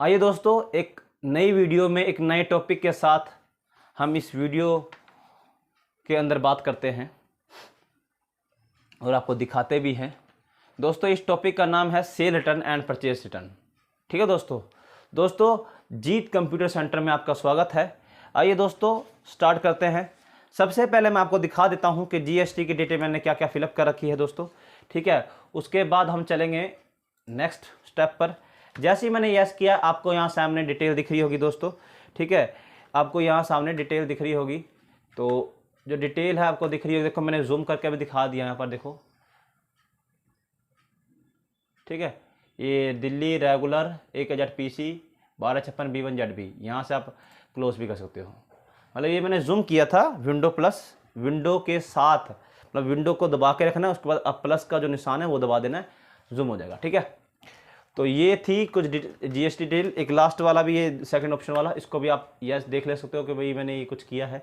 आइए दोस्तों, एक नई वीडियो में एक नए टॉपिक के साथ हम इस वीडियो के अंदर बात करते हैं और आपको दिखाते भी हैं। दोस्तों, इस टॉपिक का नाम है cell return and purchase return. ठीक है दोस्तों जीत कंप्यूटर सेंटर में आपका स्वागत है। आइए दोस्तों स्टार्ट करते हैं। सबसे पहले मैं आपको दिखा देता हूं कि जीएसटी की डिटेल मैंने क्या क्या फिलअप कर रखी है दोस्तों। ठीक है, उसके बाद हम चलेंगे नेक्स्ट स्टेप पर। जैसे ही मैंने यस किया, आपको यहाँ सामने डिटेल दिख रही होगी दोस्तों। ठीक है, आपको यहाँ सामने डिटेल दिख रही होगी। तो जो डिटेल है आपको दिख रही होगी, देखो मैंने जूम करके भी दिखा दिया यहाँ पर, देखो। ठीक है, ये दिल्ली रेगुलर 1000 PC 1256 B1ZB, यहाँ से आप क्लोज भी कर सकते हो। मतलब ये मैंने जूम किया था विंडो प्लस, विंडो के साथ, मतलब विंडो को दबा के रखना है, उसके बाद अब प्लस का जो निशान है वो दबा देना है, जूम हो जाएगा। ठीक है, तो ये थी कुछ जीएसटी डिटेल। एक लास्ट वाला भी, ये सेकंड ऑप्शन वाला, इसको भी आप यस देख ले सकते हो कि भाई मैंने ये कुछ किया है।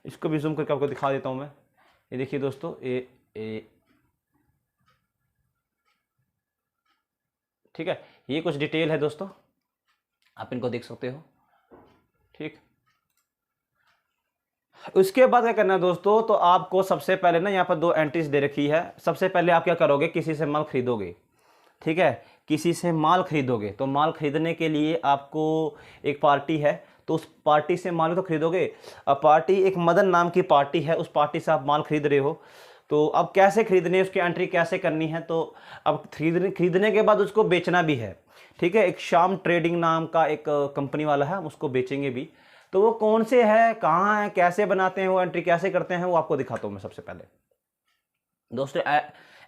इसको भी जूम करके आपको दिखा देता हूँ मैं। ये देखिए दोस्तों, ये ठीक है, ये कुछ डिटेल है दोस्तों, आप इनको देख सकते हो। ठीक, उसके बाद क्या करना है दोस्तों, तो आपको सबसे पहले ना यहाँ पर दो एंट्रीज दे रखी है। सबसे पहले आप क्या करोगे, किसी से माल खरीदोगे। ठीक है, किसी से माल खरीदोगे तो माल खरीदने के लिए आपको एक पार्टी है, तो उस पार्टी से माल तो खरीदोगे। अब पार्टी एक मदन नाम की पार्टी है, उस पार्टी से आप माल खरीद रहे हो। तो अब कैसे खरीदने है, उसकी एंट्री कैसे करनी है, तो अब खरीदने के बाद उसको बेचना भी है। ठीक है, एक श्याम ट्रेडिंग नाम का एक कंपनी वाला है, हम उसको बेचेंगे भी। तो वो कौन से है, कहाँ है, कैसे बनाते हैं, वो एंट्री कैसे करते हैं, वो आपको दिखाता हूँ मैं सबसे पहले दोस्तों।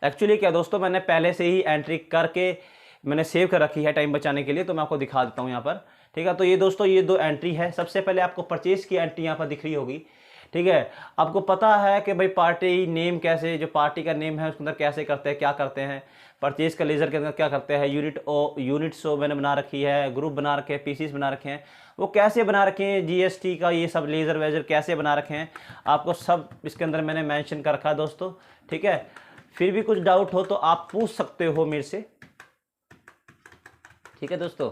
एक्चुअली क्या दोस्तों, मैंने पहले से ही एंट्री करके मैंने सेव कर रखी है टाइम बचाने के लिए, तो मैं आपको दिखा देता हूँ यहाँ पर। ठीक है, तो ये दोस्तों ये दो एंट्री है। सबसे पहले आपको परचेज की एंट्री यहाँ पर दिख रही होगी। ठीक है, आपको पता है कि भाई पार्टी नेम कैसे, जो पार्टी का नेम है उसके अंदर कैसे करते हैं, क्या करते हैं। परचेज का लेजर के अंदर क्या करते हैं, यूनिट्स मैंने बना रखी है, ग्रुप बना रखे हैं, पीसीस बना रखे हैं। वो कैसे बना रखे हैं, जीएसटी का ये सब लेजर वेजर कैसे बना रखे हैं, आपको सब इसके अंदर मैंने मेंशन कर रखा है दोस्तों। ठीक है, फिर भी कुछ डाउट हो तो आप पूछ सकते हो मेरे से। ठीक है दोस्तों,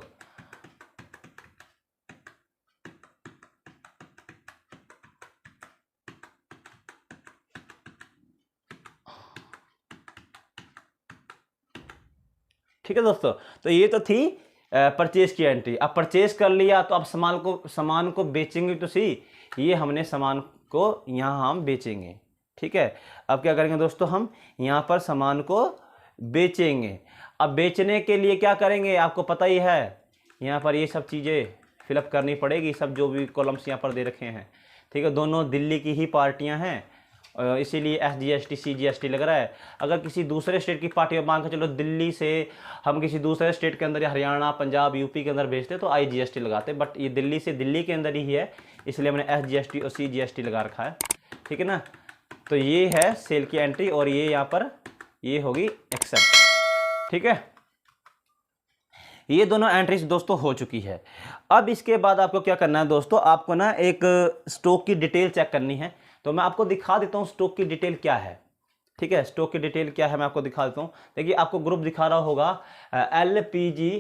ठीक है दोस्तों, तो ये तो थी परचेज की एंट्री। अब परचेज कर लिया तो अब सामान को बेचेंगे तो सी, ये हमने सामान को यहाँ हम बेचेंगे। ठीक है, अब क्या करेंगे दोस्तों, हम यहाँ पर सामान को बेचेंगे। अब बेचने के लिए क्या करेंगे, आपको पता ही है, यहाँ पर ये सब चीज़ें फिलअप करनी पड़ेगी, सब जो भी कॉलम्स यहाँ पर दे रखे हैं। ठीक है, दोनों दिल्ली की ही पार्टियाँ हैं, इसीलिए SGST CGST लग रहा है। अगर किसी दूसरे स्टेट की पार्टी में मान के चलो, दिल्ली से हम किसी दूसरे स्टेट के अंदर या हरियाणा, पंजाब, यूपी के अंदर भेजते तो IGST लगाते, बट ये दिल्ली से दिल्ली के अंदर ही है, इसलिए हमने SGST और CGST लगा रखा है। ठीक है ना, तो ये है सेल की एंट्री और ये यहाँ पर ये होगी एक्सेप्ट। ठीक है, ये दोनों एंट्रीज दोस्तों हो चुकी है। अब इसके बाद आपको क्या करना है दोस्तों, आपको ना एक स्टॉक की डिटेल चेक करनी है। तो मैं आपको दिखा देता हूँ स्टॉक की डिटेल क्या है। ठीक है, स्टॉक की डिटेल क्या है मैं आपको दिखा देता हूँ। देखिए, आपको ग्रुप दिखा रहा होगा LPG,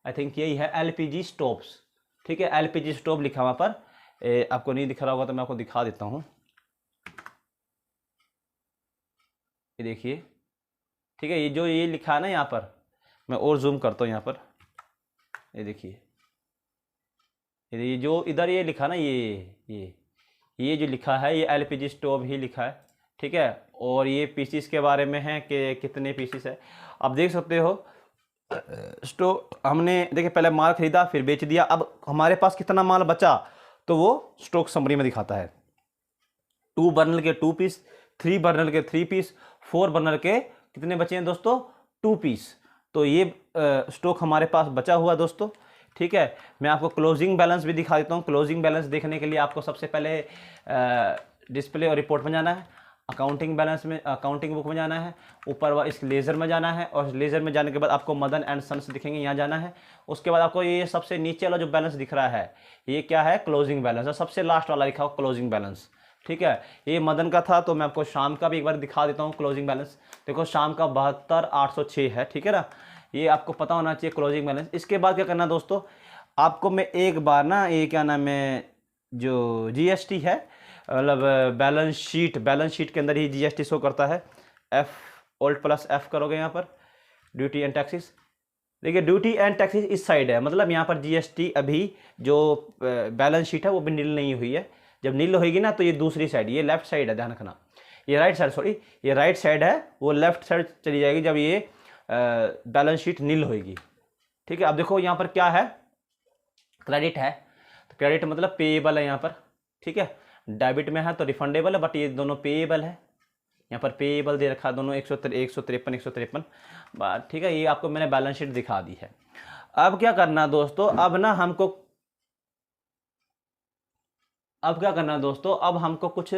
आई थिंक यही है, LPG स्टोव्स। ठीक है, LPG स्टोव लिखा वहाँ पर, आपको नहीं दिख रहा होगा तो मैं आपको दिखा देता हूँ। ये देखिए, ठीक है, ये जो ये लिखा है ना यहाँ पर, मैं और जूम करता हूँ यहाँ पर। ये देखिए, ये जो इधर ये लिखा ना, ये जो लिखा है, ये LPG स्टोव ही लिखा है। ठीक है, और ये पीसीस के बारे में है कि कितने पीसीस है, आप देख सकते हो। स्टोव हमने देखिए पहले माल खरीदा फिर बेच दिया, अब हमारे पास कितना माल बचा तो वो स्टॉक समरी में दिखाता है। 2 बर्नर के 2 पीस, 3 बर्नर के 3 पीस, 4 बर्नर के कितने बचे हैं दोस्तों, 2 पीस। तो ये स्टॉक हमारे पास बचा हुआ दोस्तों। ठीक है, मैं आपको क्लोजिंग बैलेंस भी दिखा देता हूँ। क्लोजिंग बैलेंस देखने के लिए आपको सबसे पहले डिस्प्ले और रिपोर्ट में जाना है, अकाउंटिंग बैलेंस में, अकाउंटिंग बुक में जाना है, ऊपर इस लेज़र में जाना है, और लेज़र में जाने के बाद आपको मदन एंड सन्स दिखेंगे, यहाँ जाना है। उसके बाद आपको ये सबसे नीचे वाला जो बैलेंस दिख रहा है, ये क्या है, क्लोजिंग बैलेंस, और सबसे लास्ट वाला लिखा हुआ क्लोजिंग बैलेंस। ठीक है, ये मदन का था, तो मैं आपको शाम का भी एक बार दिखा देता हूँ क्लोजिंग बैलेंस। देखो, शाम का 72,806 है। ठीक है ना, ये आपको पता होना चाहिए क्लोजिंग बैलेंस। इसके बाद क्या करना दोस्तों, आपको मैं एक बार ना ये क्या नाम है जो जीएसटी है, मतलब बैलेंस शीट के अंदर ही जीएसटी शो करता है। Alt+F करोगे यहाँ पर, ड्यूटी एंड टैक्सेस। देखिए ड्यूटी एंड टैक्सेस इस साइड है, मतलब यहाँ पर जीएसटी अभी जो बैलेंस शीट है वो भी नील नहीं हुई है। जब नील होगी ना तो ये दूसरी साइड, ये लेफ्ट साइड है, ध्यान रखना। ये राइट साइड, सॉरी ये राइट साइड है, वो लेफ्ट साइड चली जाएगी जब ये बैलेंस शीट नील होगी। ठीक है, अब देखो यहाँ पर क्या है, क्रेडिट है, तो क्रेडिट मतलब पेएबल है यहाँ पर। ठीक है, डेबिट में है तो रिफंडेबल है, बट ये दोनों पेएबल है। यहाँ पर पेएबल दे रखा है दोनों 153। ठीक है, ये आपको मैंने बैलेंस शीट दिखा दी है। अब क्या करना दोस्तों, अब क्या करना दोस्तों, अब हमको कुछ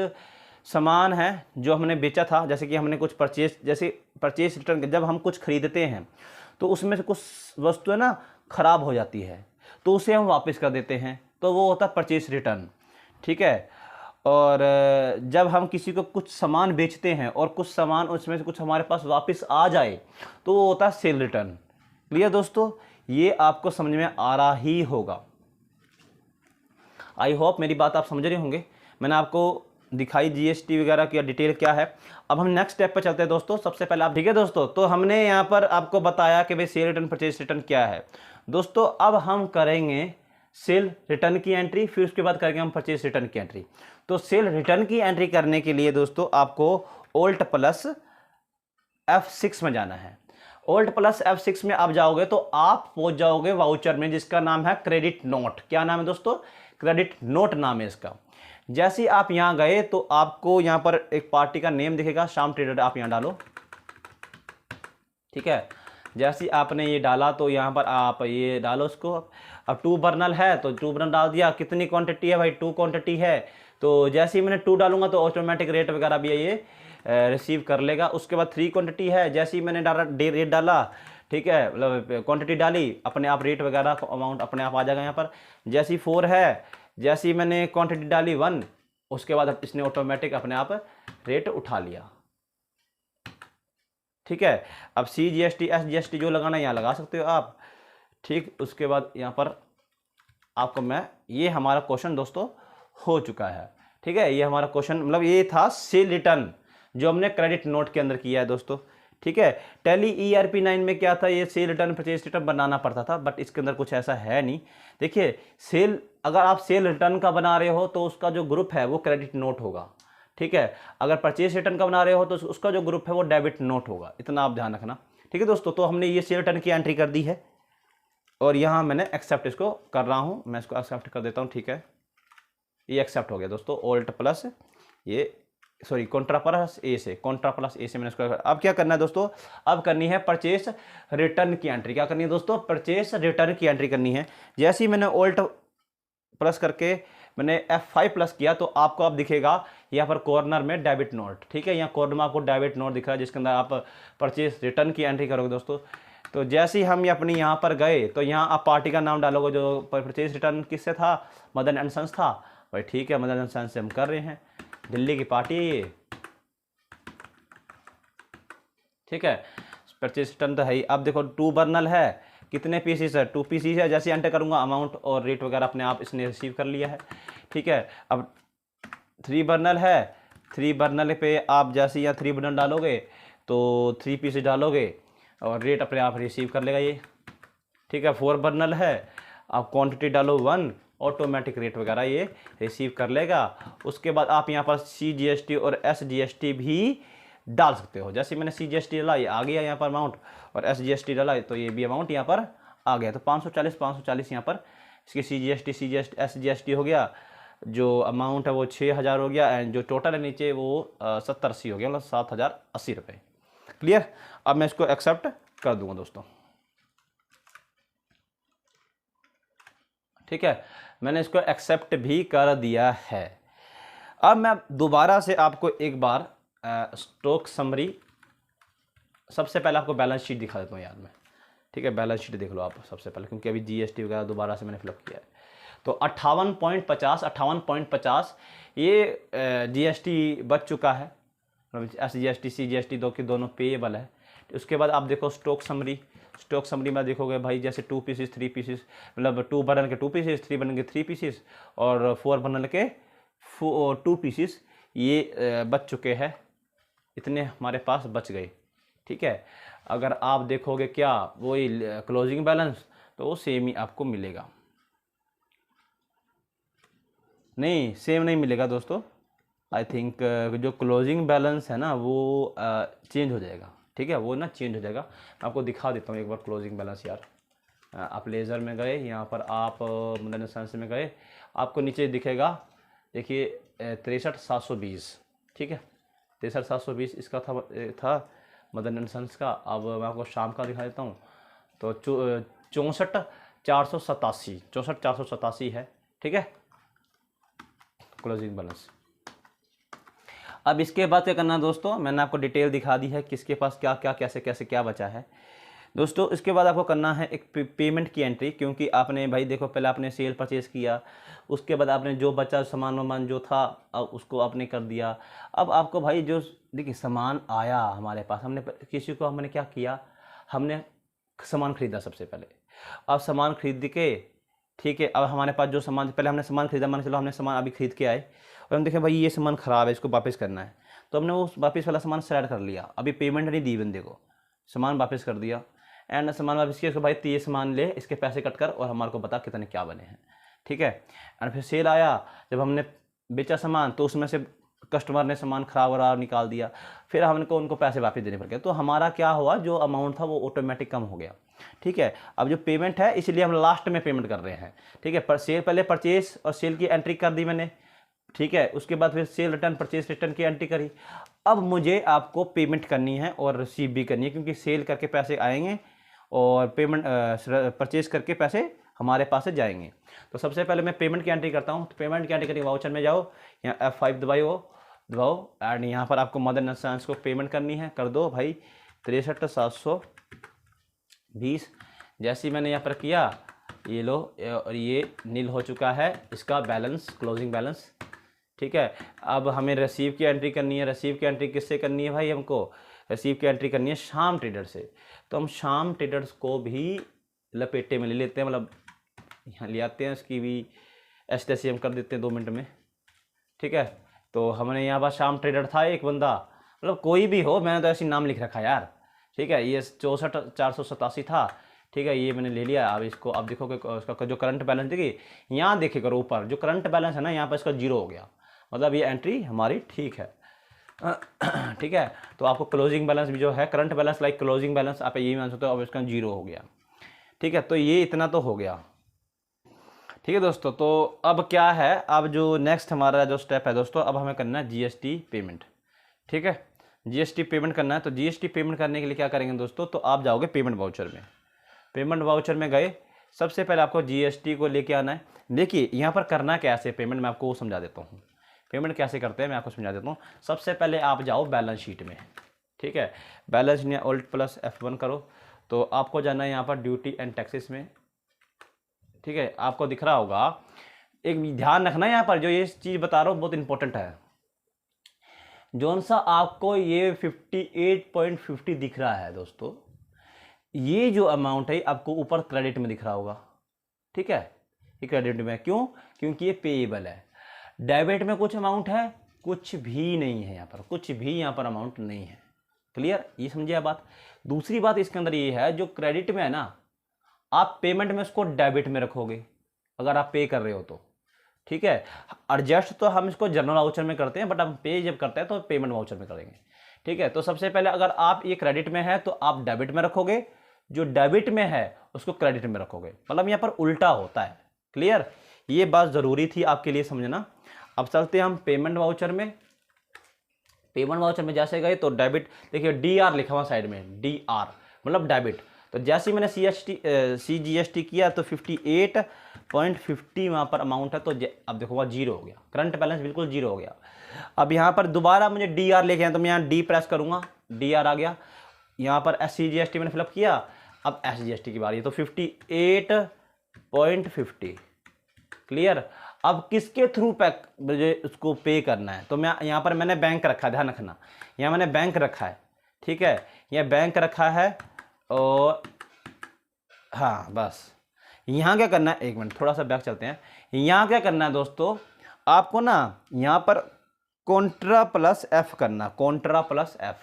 सामान है जो हमने बेचा था, जैसे कि हमने कुछ परचेज रिटर्न, जब हम कुछ खरीदते हैं तो उसमें से कुछ वस्तुएं ना खराब हो जाती है, तो उसे हम वापस कर देते हैं, तो वो होता है परचेज रिटर्न। ठीक है, और जब हम किसी को कुछ सामान बेचते हैं और कुछ सामान उसमें से कुछ हमारे पास वापस आ जाए तो वो होता है सेल रिटर्न। क्लियर दोस्तों, ये आपको समझ में आ रहा ही होगा। आई होप मेरी बात आप समझ रहे होंगे। मैंने आपको दिखाई जीएसटी वगैरह की डिटेल क्या है। अब हम नेक्स्ट स्टेप पर चलते हैं दोस्तों। सबसे पहले आप, ठीक है दोस्तों, तो हमने यहाँ पर आपको बताया कि भाई सेल रिटर्न परचेज रिटर्न क्या है। दोस्तों अब हम करेंगे सेल रिटर्न की एंट्री, फिर उसके बाद करेंगे हम परचेज रिटर्न की एंट्री। तो सेल रिटर्न की एंट्री करने के लिए दोस्तों आपको Alt+F6 में जाना है। Alt+F6 में आप जाओगे तो आप पहुंच जाओगे वाउचर में, जिसका नाम है क्रेडिट नोट। क्या नाम है दोस्तों, क्रेडिट नोट नाम है इसका। जैसे ही आप यहां गए तो आपको यहां पर एक पार्टी का नेम दिखेगा, श्याम ट्रेडर, आप यहां डालो। ठीक है, जैसे ही आपने ये डाला तो यहां पर आप ये डालो उसको। अब 2 बर्नल है तो 2 बर्नल डाल दिया। कितनी क्वांटिटी है भाई, 2 क्वांटिटी है, तो जैसे ही मैंने 2 डालूंगा तो ऑटोमेटिक रेट वगैरह भी ये रिसीव कर लेगा। उसके बाद 3 क्वांटिटी है, जैसे ही मैंने रेट डाला, ठीक है, मतलब क्वांटिटी डाली, अपने आप रेट वगैरह अमाउंट अपने आप आ जाएगा यहाँ पर। जैसे ही 4 है, जैसे ही मैंने क्वांटिटी डाली 1, उसके बाद इसने ऑटोमेटिक अपने आप रेट उठा लिया। ठीक है, अब CGST SGST जो लगाना है यहाँ लगा सकते हो आप। ठीक, उसके बाद यहाँ पर आपको ये हमारा क्वेश्चन दोस्तों हो चुका है। ठीक है, ये हमारा क्वेश्चन, मतलब ये था सेल रिटर्न जो हमने क्रेडिट नोट के अंदर किया है दोस्तों। ठीक है, टैली ERP9 में क्या था, ये सेल रिटर्न परचेज रिटर्न बनाना पड़ता था, बट इसके अंदर कुछ ऐसा है नहीं। देखिए अगर आप सेल रिटर्न का बना रहे हो तो उसका जो ग्रुप है वो क्रेडिट नोट होगा। ठीक है, अगर परचेज रिटर्न का बना रहे हो तो उसका जो ग्रुप है वो डेबिट नोट होगा, इतना आप ध्यान रखना। ठीक है दोस्तों, तो हमने ये सेल रिटर्न की एंट्री कर दी है और यहाँ मैंने एक्सेप्ट इसको कर रहा हूँ, मैं इसको एक्सेप्ट कर देता हूँ। ठीक है, ये एक्सेप्ट हो गया दोस्तों। Ctrl+A से मैंने इसको। अब क्या करना है दोस्तों, अब करनी है परचेस रिटर्न की एंट्री। क्या करनी है दोस्तों, परचेस रिटर्न की एंट्री करनी है। जैसे ही मैंने Alt+ करके मैंने F5+ किया तो आपको अब दिखेगा यहाँ पर कॉर्नर में डेबिट नोट। ठीक है, यहाँ कॉर्नर में आपको डेबिट नोट दिख रहा है, जिसके अंदर आप परचेस रिटर्न की एंट्री करोगे दोस्तों। तो जैसे ही हम अपनी यहाँ पर गए तो यहाँ आप पार्टी का नाम डालोगे, जो परचेज रिटर्न किससे था, मदन एंड सन्स था भाई। ठीक है, मदन एंड सन्स से हम कर रहे हैं, दिल्ली की पार्टी है ये। ठीक है, परचेज रिटर्न तो है ही। अब देखो 2 बर्नल है, कितने पीसीस है, 2 पीसीस है। जैसे एंटर करूंगा अमाउंट और रेट वगैरह अपने आप इसने रिसीव कर लिया है। ठीक है, अब 3 बर्नल है, 3 बर्नल पे आप जैसे यहाँ 3 बर्नल डालोगे तो 3 पीसेस डालोगे और रेट अपने आप रिसीव कर लेगा ये। ठीक है, 4 बर्नल है, आप क्वांटिटी डालो 1, ऑटोमेटिक रेट वगैरह ये रिसीव कर लेगा। उसके बाद आप यहाँ पर CGST और SGST भी डाल सकते हो। जैसे मैंने CGST डाला, ये आ गया यहाँ पर अमाउंट, और SGST डाला तो ये भी अमाउंट यहाँ पर आ गया। तो 540 यहाँ पर इसकी CGST SGST हो गया। जो अमाउंट है वो 6000 हो गया, एंड जो टोटल है नीचे वो 70-80 हो गया, मतलब 7080 रुपये। क्लियर, अब मैं इसको एक्सेप्ट कर दूंगा दोस्तों। ठीक है, मैंने इसको एक्सेप्ट भी कर दिया है। अब मैं दोबारा से आपको एक बार स्टॉक समरी, सबसे पहले आपको बैलेंस शीट दिखा देता हूँ यार मैं। ठीक है, बैलेंस शीट देख लो आप सबसे पहले, क्योंकि अभी GST वगैरह दोबारा से मैंने फिलअप किया है। तो 58.50 ये GST बच चुका है, SGST CGST दोनों पेएबल है। उसके बाद आप देखो स्टॉक समरी, स्टॉक समरी में देखोगे भाई, जैसे 2 पीसेस 3 पीसेस, मतलब 2 बंडल के 2 पीसेस, 3 बंडल के 3 पीसेस और 4 बंडल के 2 पीसेस ये बच चुके हैं, इतने हमारे पास बच गए। ठीक है, अगर आप देखोगे क्या वही क्लोजिंग बैलेंस, तो वो सेम ही आपको मिलेगा। नहीं, सेम नहीं मिलेगा दोस्तों, आई थिंक जो क्लोजिंग बैलेंस है ना वो चेंज हो जाएगा। ठीक है, वो ना चेंज हो जाएगा। मैं आपको दिखा देता हूँ एक बार क्लोजिंग बैलेंस यार। आप लेज़र में गए, यहाँ पर आप मदन साइंस में गए, आपको नीचे दिखेगा, देखिए 63,720। ठीक है, 63,720 इसका था मदन एंड सन्स का। अब मैं आपको शाम का दिखा देता हूँ, तो 64,487, 64,487 है। ठीक है, क्लोजिंग बैलेंस। अब इसके बाद क्या करना है दोस्तों, मैंने आपको डिटेल दिखा दी है किसके पास क्या क्या कैसे कैसे क्या बचा है। दोस्तों इसके बाद आपको करना है एक पेमेंट की एंट्री, क्योंकि आपने भाई देखो पहले आपने सेल परचेज़ किया, उसके बाद आपने जो बचा सामान वामान जो था उसको आपने कर दिया। अब आपको भाई जो देखिए सामान आया हमारे पास, हमने किसी को हमने क्या किया, हमने सामान खरीदा सबसे पहले। अब सामान खरीद के, ठीक है, अब हमारे पास जो सामान पहले हमने सामान खरीदा, मान चलो हमने सामान अभी खरीद के आए और हम देखें भाई ये सामान ख़राब है, इसको वापस करना है, तो हमने वो वापस वाला सामान सेलेक्ट कर लिया। अभी पेमेंट नहीं दी बंदे को, सामान वापस कर दिया, एंड सामान वापस किया, इसको भाई तो ये सामान ले, इसके पैसे कट कर और हमारे को बता कितने क्या बने हैं। ठीक है, एंड फिर सेल आया, जब हमने बेचा सामान तो उसमें से कस्टमर ने सामान ख़राब वराब निकाल दिया, फिर हमको उनको पैसे वापस देने पड़ गए, तो हमारा क्या हुआ, जो अमाउंट था वो ऑटोमेटिक कम हो गया। ठीक है, अब जो पेमेंट है इसलिए हम लास्ट में पेमेंट कर रहे हैं। ठीक है, पर सेल पहले परचेज और सेल की एंट्री कर दी मैंने। ठीक है, उसके बाद फिर सेल रिटर्न परचेज रिटर्न की एंट्री करी। अब मुझे आपको पेमेंट करनी है और रिसीव भी करनी है, क्योंकि सेल करके पैसे आएंगे और पेमेंट परचेज करके पैसे हमारे पास से जाएंगे। तो सबसे पहले मैं पेमेंट की एंट्री करता हूँ। तो पेमेंट की एंट्री करके वाउचर में जाओ, यहाँ F5 दबाओ एंड यहाँ पर आपको मदर साइंस को पेमेंट करनी है, कर दो भाई 63,720। जैसे ही मैंने यहाँ पर किया, ये लो और ये नील हो चुका है इसका बैलेंस, क्लोजिंग बैलेंस। ठीक है, अब हमें रिसीव की एंट्री करनी है। रिसीव की एंट्री किससे करनी है भाई, हमको रिसीव की एंट्री करनी है शाम ट्रेडर से। तो हम शाम ट्रेडर्स को भी लपेटे में ले लेते हैं, मतलब यहाँ ले आते हैं, इसकी भी ऐसे हम कर देते हैं 2 मिनट में। ठीक है, तो हमने यहाँ पर शाम ट्रेडर था एक बंदा, मतलब कोई भी हो, मैंने तो ऐसी नाम लिख रखा यार। ठीक है, ये 64,487 था। ठीक है, ये मैंने ले लिया। अब इसको अब देखोगे उसका जो करंट बैलेंस, देखिए यहाँ देखे करो ऊपर जो करंट बैलेंस है ना, यहाँ पर इसका 0 हो गया, मतलब ये एंट्री हमारी ठीक है। ठीक है, तो आपको क्लोजिंग बैलेंस भी जो है, current balance like closing balance, आप ये मान सकते हो, अब इसका 0 हो गया। ठीक है, तो ये इतना तो हो गया। ठीक है दोस्तों, तो अब क्या है, अब जो नेक्स्ट हमारा जो स्टेप है दोस्तों, अब हमें करना है जीएसटी पेमेंट। ठीक है, जीएसटी पेमेंट करना है। तो जीएसटी पेमेंट करने के लिए क्या करेंगे दोस्तों, तो आप जाओगे पेमेंट वाउचर में। पेमेंट वाउचर में गए, सबसे पहले आपको जीएसटी को लेके आना है। देखिए यहाँ पर करना कैसे पेमेंट, मैं आपको वो समझा देता हूँ। पेमेंट कैसे करते हैं मैं आपको समझा देता हूँ। सबसे पहले आप जाओ बैलेंस शीट में। ठीक है, बैलेंस शीट Alt+F1 करो, तो आपको जाना है यहाँ पर ड्यूटी एंड टैक्सेस में। ठीक है, आपको दिख रहा होगा, एक ध्यान रखना यहाँ पर, जो ये चीज़ बता रहा हूँ बहुत इंपॉर्टेंट है। जौन सा आपको ये 58.50 दिख रहा है दोस्तों, ये जो अमाउंट है आपको ऊपर क्रेडिट में दिख रहा होगा। ठीक है, ये क्रेडिट में क्यों, क्योंकि ये पेएबल है। डेबिट में कुछ अमाउंट है, कुछ भी नहीं है यहाँ पर, कुछ भी यहाँ पर अमाउंट नहीं है। क्लियर, ये समझिए बात। दूसरी बात इसके अंदर ये है, जो क्रेडिट में है ना, आप पेमेंट में उसको डेबिट में रखोगे अगर आप पे कर रहे हो तो। ठीक है, एडजस्ट तो हम इसको जनरल वाउचर में करते हैं, बट हम पे जब करते हैं तो पेमेंट वाउचर में करेंगे। ठीक है, तो सबसे पहले अगर आप ये क्रेडिट में है तो आप डेबिट में रखोगे, जो डेबिट में है उसको क्रेडिट में रखोगे, मतलब यहाँ पर उल्टा होता है। क्लियर, ये बात ज़रूरी थी आपके लिए समझना। अब चलते हैं हम पेमेंट वाउचर में। पेमेंट वाउचर में जैसे गए तो डेबिट, देखिए DR लिखा हुआ साइड में, DR मतलब डेबिट। तो जैसे ही मैंने CGST किया तो 58.50 वहाँ पर अमाउंट है, तो अब देखो वहाँ 0 हो गया, करंट बैलेंस बिल्कुल 0 हो गया। अब यहाँ पर दोबारा मुझे DR लेके आए, तो मैं यहाँ D प्रेस करूँगा, DR आ गया। यहाँ पर CGST मैंने फिलअप किया, अब SGST की बारी है, तो 58.50। क्लियर, अब किसके थ्रू मुझे उसको पे करना है, तो मैं यहाँ पर मैंने बैंक रखा है, ध्यान रखना, यहाँ मैंने बैंक रखा है। ठीक है, यह बैंक रखा है और हाँ बस यहाँ क्या करना है, एक मिनट थोड़ा सा बैक चलते हैं। यहाँ क्या करना है दोस्तों, आपको ना यहाँ पर कॉन्ट्रा प्लस एफ करना, कॉन्ट्रा प्लस एफ।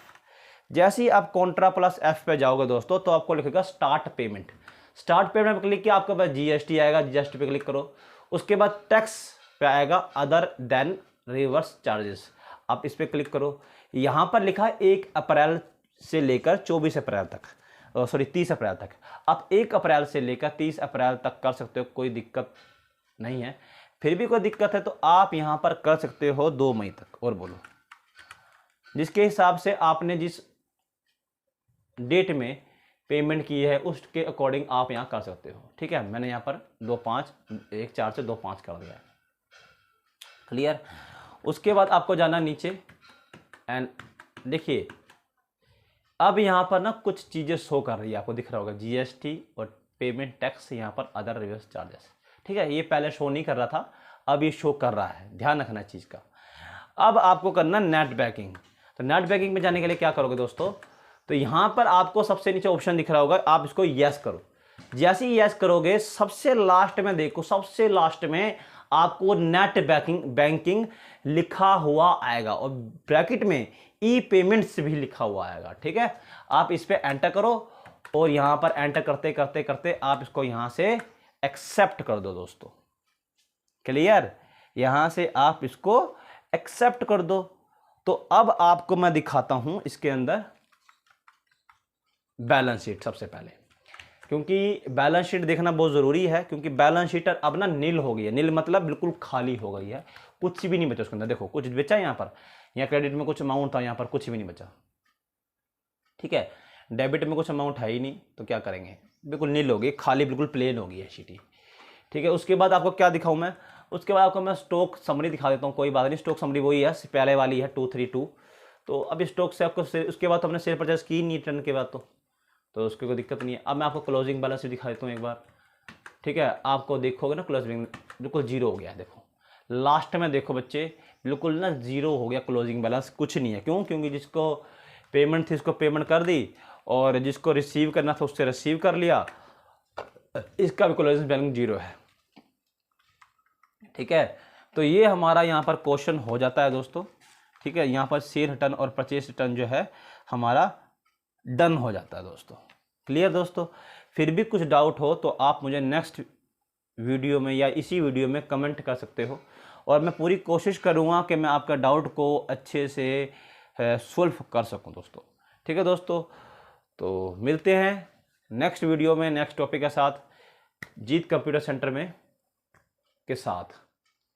जैसे ही आप कॉन्ट्रा प्लस एफ पे जाओगे दोस्तों तो आपको लिखेगा स्टार्ट पेमेंट। स्टार्ट पेमेंट पे क्लिक किया, आपके पास जीएसटी आएगा, जीएसटी पे क्लिक करो। उसके बाद टैक्स पे आएगा अदर देन रिवर्स चार्जेस, आप इस पर क्लिक करो। यहाँ पर लिखा है 1 अप्रैल से लेकर 24 अप्रैल तक, सॉरी 30 अप्रैल तक। आप 1 अप्रैल से लेकर 30 अप्रैल तक कर सकते हो, कोई दिक्कत नहीं है। फिर भी कोई दिक्कत है तो आप यहाँ पर कर सकते हो 2 मई तक। और बोलो, जिसके हिसाब से आपने जिस डेट में पेमेंट की है उसके अकॉर्डिंग आप यहाँ कर सकते हो। ठीक है, मैंने यहाँ पर 2/5 1/4 से 2/5 कर दिया है। क्लियर। उसके बाद आपको जाना नीचे एंड देखिए अब यहाँ पर ना कुछ चीज़ें शो कर रही है, आपको दिख रहा होगा जीएसटी और पेमेंट टैक्स, यहाँ पर अदर रिवर्स चार्जेस। ठीक है, ये पहले शो नहीं कर रहा था, अब ये शो कर रहा है, ध्यान रखना चीज़ का। अब आपको करना नेट बैंकिंग। तो नेट बैंकिंग में जाने के लिए क्या करोगे दोस्तों, तो यहाँ पर आपको सबसे नीचे ऑप्शन दिख रहा होगा, आप इसको यस करो। जैसे ही यस करोगे सबसे लास्ट में देखो, सबसे लास्ट में आपको नेट बैंकिंग लिखा हुआ आएगा और ब्रैकेट में ई पेमेंट्स भी लिखा हुआ आएगा। ठीक है, आप इस पे एंटर करो और यहाँ पर एंटर करते करते करते आप इसको यहाँ से एक्सेप्ट कर दो दोस्तों। क्लियर, यहाँ से आप इसको एक्सेप्ट कर दो। तो अब आपको मैं दिखाता हूँ इसके अंदर बैलेंस शीट सबसे पहले, क्योंकि बैलेंस शीट देखना बहुत ज़रूरी है, क्योंकि बैलेंस शीट अब ना नील हो गई है। नील मतलब बिल्कुल खाली हो गई है, कुछ भी नहीं बचा उसके अंदर। देखो कुछ बचा यहाँ पर, यहाँ क्रेडिट में कुछ अमाउंट था, यहाँ पर कुछ भी नहीं बचा। ठीक है, डेबिट में कुछ अमाउंट है ही नहीं, तो क्या करेंगे, बिल्कुल नील हो गई, खाली बिल्कुल प्लेन हो गई है शीट। ठीक है, उसके बाद आपको क्या दिखाऊँ मैं, उसके बाद आपको मैं स्टॉक समरी दिखा देता हूँ। कोई बात नहीं, स्टॉक समरी वही है, पहले वाली है 232। तो अब स्टॉक से आपको उसके बाद तो हमने शेयर परचेस की नहीं टर्न के बाद, तो उसकी कोई दिक्कत नहीं है। अब मैं आपको क्लोजिंग बैलेंस भी दिखा देता हूँ एक बार। ठीक है, आपको देखोगे ना क्लोजिंग बिल्कुल जीरो हो गया है। देखो लास्ट में देखो बच्चे, बिल्कुल ना जीरो हो गया क्लोजिंग बैलेंस, कुछ नहीं है। क्यों, क्योंकि जिसको पेमेंट थी उसको पेमेंट कर दी और जिसको रिसीव करना था उससे रिसीव कर लिया, इसका भी क्लोजिंग बैलेंस जीरो है। ठीक है, तो ये हमारा यहाँ पर क्वेश्चन हो जाता है दोस्तों। ठीक है, यहाँ पर सेल रिटर्न और परचेस रिटर्न जो है हमारा डन हो जाता है दोस्तों। क्लियर दोस्तों, फिर भी कुछ डाउट हो तो आप मुझे नेक्स्ट वीडियो में या इसी वीडियो में कमेंट कर सकते हो और मैं पूरी कोशिश करूँगा कि मैं आपका डाउट को अच्छे से सॉल्व कर सकूँ दोस्तों। ठीक है दोस्तों, तो मिलते हैं नेक्स्ट वीडियो में नेक्स्ट टॉपिक के साथ, जीत कंप्यूटर सेंटर में के साथ।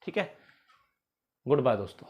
ठीक है, गुड बाय दोस्तों।